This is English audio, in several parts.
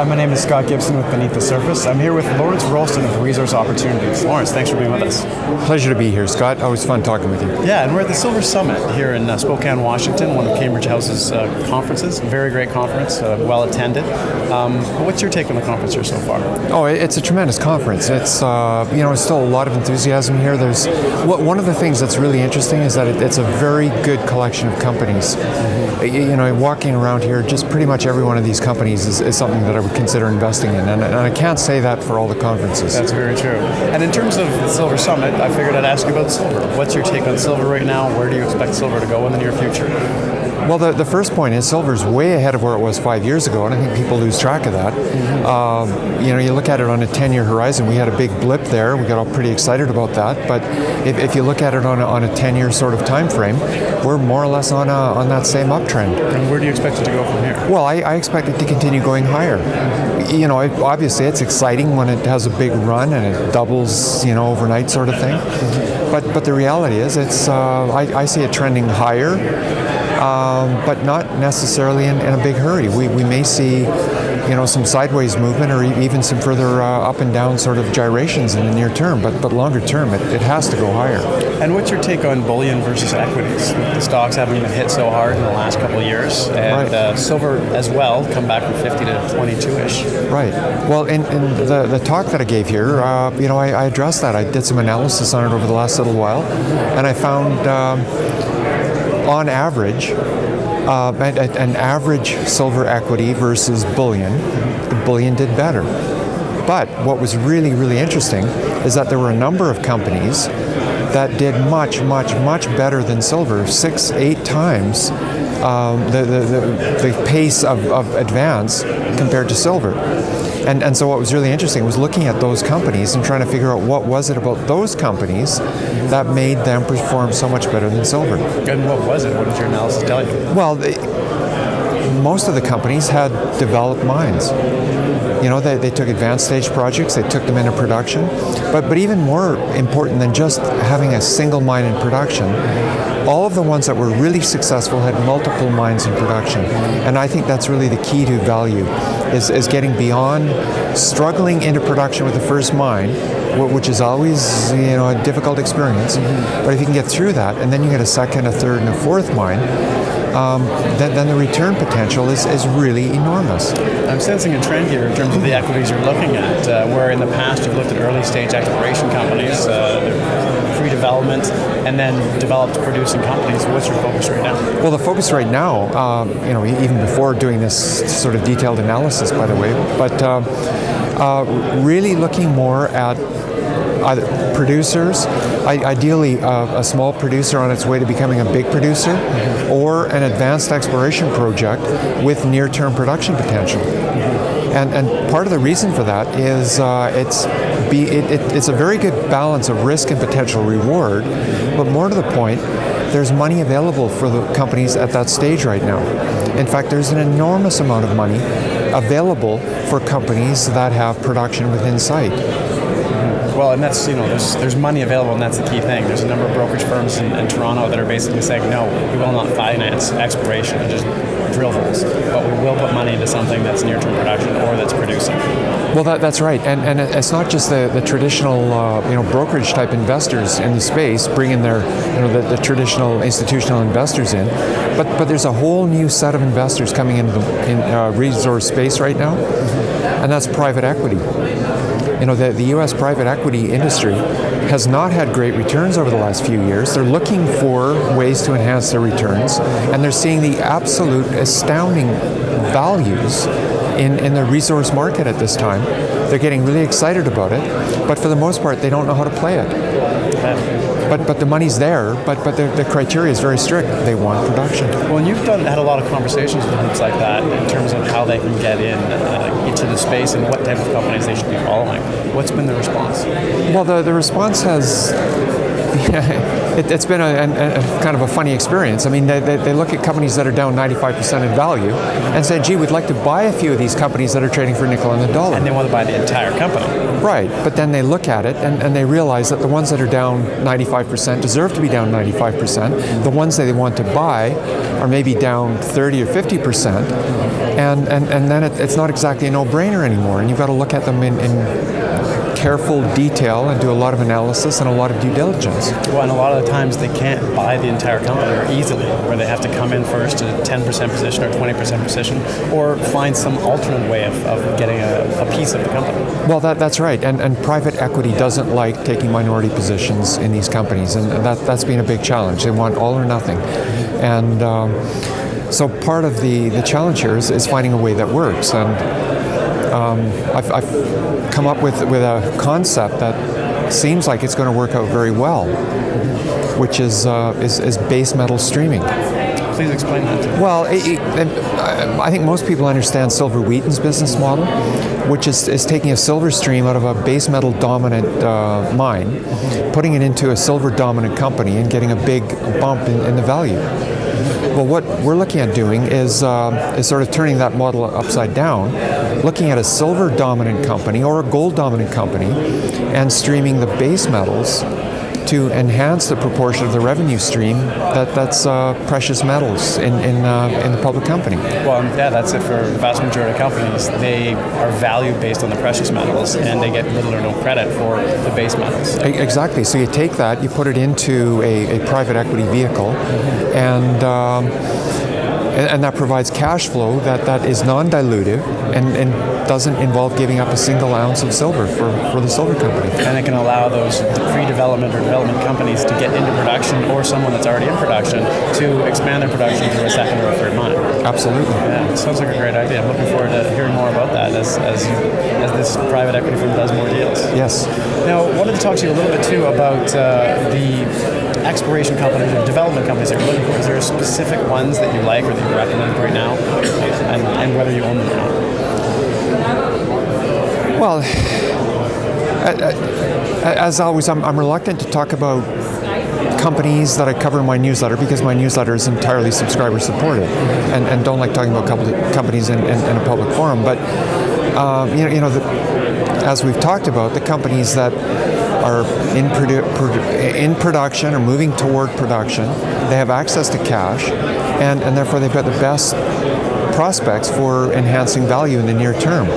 Hi, my name is Scott Gibson with Beneath the Surface. I'm here with Lawrence Roulston of Resource Opportunities. Lawrence, thanks for being with us. Pleasure to be here, Scott. Always fun talking with you. Yeah, and we're at the Silver Summit here in Spokane, Washington, one of Cambridge House's conferences. Very great conference, well attended. What's your take on the conference here so far? Oh, it's a tremendous conference. It's it's still a lot of enthusiasm here. There's one of the things that's really interesting is that it's a very good collection of companies. Walking around here, just pretty much every one of these companies is something that I would consider investing in, and I can't say that for all the conferences. That's very true. And in terms of the Silver Summit, I figured I'd ask you about silver. What's your take on silver right now? Where do you expect silver to go in the near future? Well, the first point is silver's way ahead of where it was 5 years ago, and I think people lose track of that. You look at it on a 10-year horizon. We had a big blip there. We got all pretty excited about that. But if you look at it on a 10-year sort of time frame, we're more or less on that same uptrend. And where do you expect it to go from here? Well, I expect it to continue going higher. Obviously it's exciting when it has a big run and it doubles, overnight sort of thing. But the reality is, I see it trending higher. But not necessarily in a big hurry. We may see, some sideways movement or even some further up and down sort of gyrations in the near term. But longer term, it has to go higher. And what's your take on bullion versus equities? The stocks haven't been hit so hard in the last couple of years, and right. Silver as well, come back from 50 to 22-ish. Right. Well, in the talk that I gave here, I addressed that. I did some analysis on it over the last little while, and I found. On average, an average silver equity versus bullion, the bullion did better. But what was really, really interesting is that there were a number of companies that did much, much, much better than silver, 6-8 times the pace of advance compared to silver. And so what was really interesting was looking at those companies and trying to figure out what was it about those companies that made them perform so much better than silver. And what was it? What did your analysis tell you? Well, most of the companies had developed mines. They took advanced stage projects, they took them into production. But even more important than just having a single mine in production, all of the ones that were really successful had multiple mines in production. And I think that's really the key to value, is getting beyond struggling into production with the first mine, which is always a difficult experience. But if you can get through that, and then you get a second, a third, and a fourth mine, then the return potential is really enormous. I'm sensing a trend here in terms of the equities you're looking at, where in the past you've looked at early stage exploration companies, pre-development, and then developed producing companies. What's your focus right now? Well, the focus right now, even before doing this sort of detailed analysis, by the way, but really looking more at either producers, ideally a small producer on its way to becoming a big producer, or an advanced exploration project with near-term production potential. And part of the reason for that is it's a very good balance of risk and potential reward, but more to the point, there's money available for the companies at that stage right now. In fact, there's an enormous amount of money available for companies that have production within sight. Well, and that's, there's money available, and that's the key thing. There's a number of brokerage firms in Toronto that are basically saying, no, we will not finance exploration and just drill holes, but we will put money into something that's near-term production or that's producing. Well, that's right, and it's not just the traditional brokerage type investors in the space bringing their the traditional institutional investors in, but there's a whole new set of investors coming into the resource space right now, and that's private equity. The U.S. private equity industry has not had great returns over the last few years. They're looking for ways to enhance their returns, and they're seeing the absolute astounding values in the resource market at this time. They're getting really excited about it, but for the most part, they don't know how to play it. But the money's there, but the criteria is very strict. They want production. Well, and you've had a lot of conversations with groups like that in terms of how they can get into the space and what type of companies they should be following. What's been the response? Well, the response has it's been a kind of a funny experience. I mean, they look at companies that are down 95% in value and say, gee, we'd like to buy a few of these companies that are trading for a nickel on the dollar. And they want to buy the entire company. Right, but then they look at it and they realize that the ones that are down 95% deserve to be down 95%. The ones that they want to buy are maybe down 30 or 50%. And then it's not exactly a no-brainer anymore. And you've got to look at them in careful detail and do a lot of analysis and a lot of due diligence. Well, and a lot of the times they can't buy the entire company or easily, where they have to come in first to a 10% position or 20% position, or find some alternate way of getting a piece of the company. Well, that's right. And private equity doesn't like taking minority positions in these companies, and that's been a big challenge. They want all or nothing. And so part of the challenge here is finding a way that works. And I've come up with a concept that seems like it's going to work out very well, which is base metal streaming. Please explain that to me. Well, I think most people understand Silver Wheaton's business model, which is taking a silver stream out of a base metal dominant mine, putting it into a silver dominant company and getting a big bump in the value. Well, what we're looking at doing is sort of turning that model upside down, looking at a silver dominant company or a gold dominant company and streaming the base metals to enhance the proportion of the revenue stream that's precious metals in the public company. Well, yeah, that's it for the vast majority of companies. They are valued based on the precious metals, and they get little or no credit for the base metals. Exactly. So you take that, you put it into a private equity vehicle, and that provides cash flow that is non-dilutive and doesn't involve giving up a single ounce of silver for the silver company. And it can allow those pre-development or development companies to get into production, or someone that's already in production to expand their production through a second or a third mine. Absolutely. Yeah, it sounds like a great idea. I'm looking forward to hearing more about that as this private equity firm does more deals. Yes. Now, I wanted to talk to you a little bit too about the exploration companies or development companies that you're looking for. Is there specific ones that you like or that you recommend right now, and whether you own them or not? Well, as always, I'm reluctant to talk about companies that I cover in my newsletter because my newsletter is entirely subscriber supported, and don't like talking about companies in a public forum. But as we've talked about, the companies that are in production or moving toward production, they have access to cash, and therefore they've got the best prospects for enhancing value in the near term.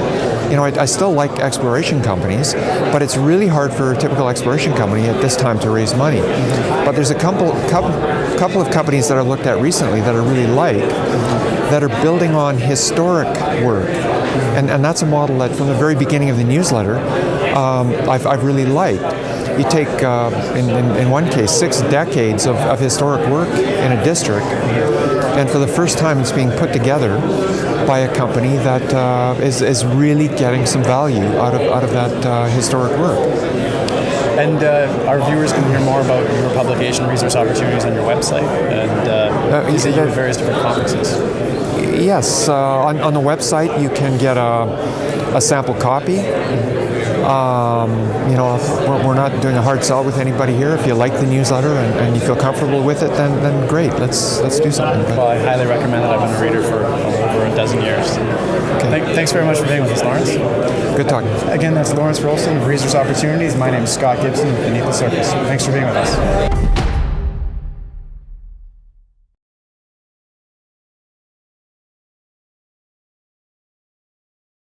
I still like exploration companies, but it's really hard for a typical exploration company at this time to raise money. But there's a couple of companies that I've looked at recently that I really like that are building on historic work. And that's a model that from the very beginning of the newsletter I've really liked. You take, in one case, 6 decades of historic work in a district, and for the first time it's being put together by a company that is really getting some value out of that historic work. And our viewers can hear more about your publication, resource opportunities, on your website, and visit you at various different conferences. Yes, on the website you can get a sample copy. We're not doing a hard sell with anybody here. If you like the newsletter and you feel comfortable with it, then great. Let's do something. Well, I highly recommend it. I've been a reader for over a dozen years. Okay. Thanks very much for being with us, Lawrence. Good talking. Again, that's Lawrence Roulston of Resource Opportunities. My name is Scott Gibson of Beneath the Surface. Thanks for being with us.